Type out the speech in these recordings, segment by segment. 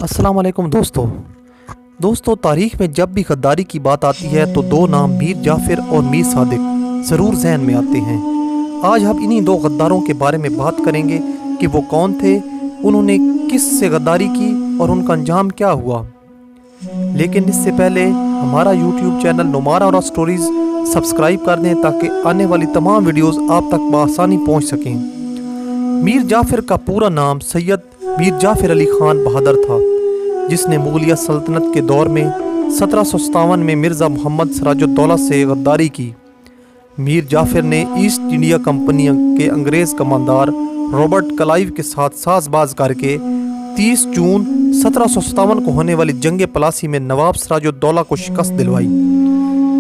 अस्सलाम वालेकुम दोस्तों तारीख़ में जब भी गद्दारी की बात आती है तो दो नाम मीर जाफ़र और मीर सादिक ज़रूर जहन में आते हैं। आज हम इन्हीं दो गद्दारों के बारे में बात करेंगे कि वो कौन थे, उन्होंने किस से गद्दारी की और उनका अंजाम क्या हुआ। लेकिन इससे पहले हमारा यूट्यूब चैनल नुमारा और स्टोरीज़ सब्सक्राइब कर दें ताकि आने वाली तमाम वीडियोज़ आप तक बआसानी पहुँच सकें। मीर जाफ़र का पूरा नाम सैयद मीर जाफ़र अली ख़ान बहादुर था, जिसने मुग़लिया सल्तनत के दौर में 1757 में मिर्ज़ा मोहम्मद सिराजुद्दौला से गद्दारी की। मीर जाफ़र ने ईस्ट इंडिया कंपनी के अंग्रेज़ कमांडर रॉबर्ट क्लाइव के साथ साज़बाज़ करके 30 जून 1757 को होने वाली जंग पलासी में नवाब सिराजुद्दौला को शिकस्त दिलवाई।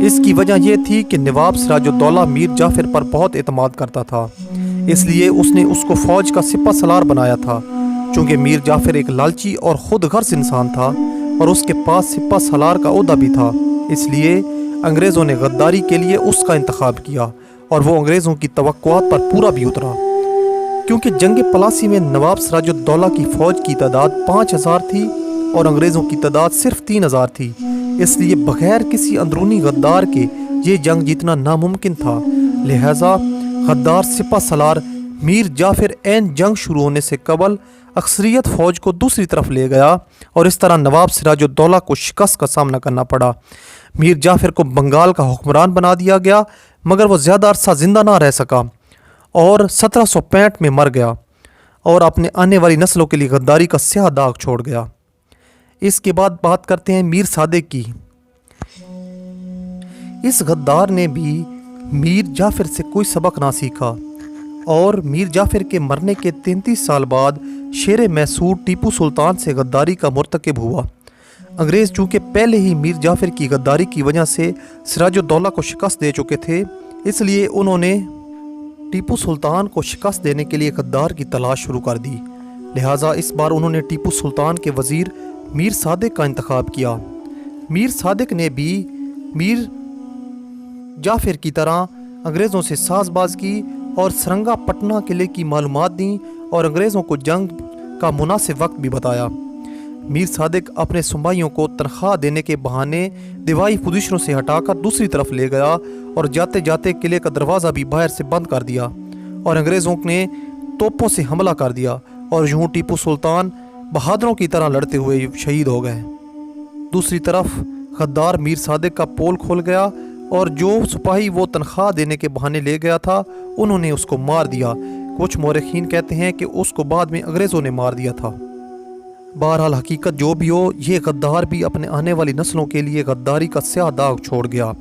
इसकी वजह यह थी कि नवाब सिराजुद्दौला मीर जाफ़र पर बहुत एतमाद करता था, इसलिए उसने उसको फ़ौज का सिपा सलार बनाया था। चूँकि मीर जाफ़र एक लालची और ख़ुद गर्ज़ इंसान था और उसके पास सिपा सलार का ओहदा भी था, इसलिए अंग्रेज़ों ने गद्दारी के लिए उसका इंतखाब किया और वो अंग्रेज़ों की तवक्कुआत पर पूरा भी उतरा। क्योंकि जंग पलासी में नवाब सिराजुद्दौला की फ़ौज की तादाद 5000 थी और अंग्रेज़ों की तादाद सिर्फ 3000 थी, इसलिए बग़ैर किसी अंदरूनी गद्दार के ये जंग जीतना नामुमकिन था। लिहाजा गद्दार सिपा सलार मीर जाफ़र ऐन जंग शुरू होने से कबल अक्सरियत फ़ौज को दूसरी तरफ ले गया और इस तरह नवाब सिराजुद्दौला को शिकस्त का सामना करना पड़ा। मीर जाफ़र को बंगाल का हुक्मरान बना दिया गया, मगर वो ज़्यादा अरसा ज़िंदा ना रह सका और 1765 में मर गया और अपने आने वाली नस्लों के लिए गद्दारी का स्याह दाग छोड़ गया। इसके बाद बात करते हैं मीर सादिक की। इस गद्दार ने भी मीर जाफ़र से कोई सबक ना सीखा और मीर जाफ़र के मरने के 33 साल बाद शेर मैसूर टीपू सुल्तान से गद्दारी का मुर्तकिब हुआ। अंग्रेज़ चूँकि पहले ही मीर जाफ़र की गद्दारी की वजह से सिराजुद्दौला को शिकस्त दे चुके थे, इसलिए उन्होंने टीपू सुल्तान को शिकस्त देने के लिए गद्दार की तलाश शुरू कर दी। लिहाजा इस बार उन्होंने टीपू सुल्तान के वज़ीर मीर सादिक का इंतखाब किया। मीर सादिक ने भी मीर जाफ़र की तरह अंग्रेज़ों से साज़बाज़ की और सरंगापटना किले की मालूमात दी और अंग्रेज़ों को जंग का मुनासिब वक्त भी बताया। मीर सादिक अपने सुबाइयों को तनख्वाह देने के बहाने दिवाई पोजीशनों से हटाकर दूसरी तरफ ले गया और जाते जाते किले का दरवाज़ा भी बाहर से बंद कर दिया और अंग्रेज़ों ने तोपों से हमला कर दिया और यूँ टीपू सुल्तान बहादुरों की तरह लड़ते हुए शहीद हो गए। दूसरी तरफ गद्दार मीर सादिक का पोल खोल गया और जो सिपाही वो तनख्वाह देने के बहाने ले गया था उन्होंने उसको मार दिया। कुछ मौरखीन कहते हैं कि उसको बाद में अंग्रेज़ों ने मार दिया था। बहरहाल हकीकत जो भी हो, ये गद्दार भी अपने आने वाली नस्लों के लिए गद्दारी का स्याह दाग छोड़ गया।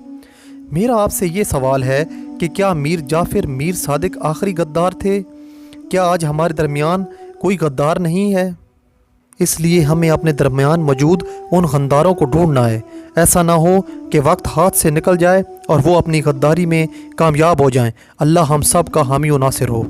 मेरा आपसे ये सवाल है कि क्या मीर जाफ़र मीर सादिक आखिरी गद्दार थे? क्या आज हमारे दरमियान कोई गद्दार नहीं है? इसलिए हमें अपने दरमियान मौजूद उन गद्दारों को ढूंढना है। ऐसा ना हो कि वक्त हाथ से निकल जाए और वो अपनी गद्दारी में कामयाब हो जाएं। अल्लाह हम सब का हामी व नासिर हो।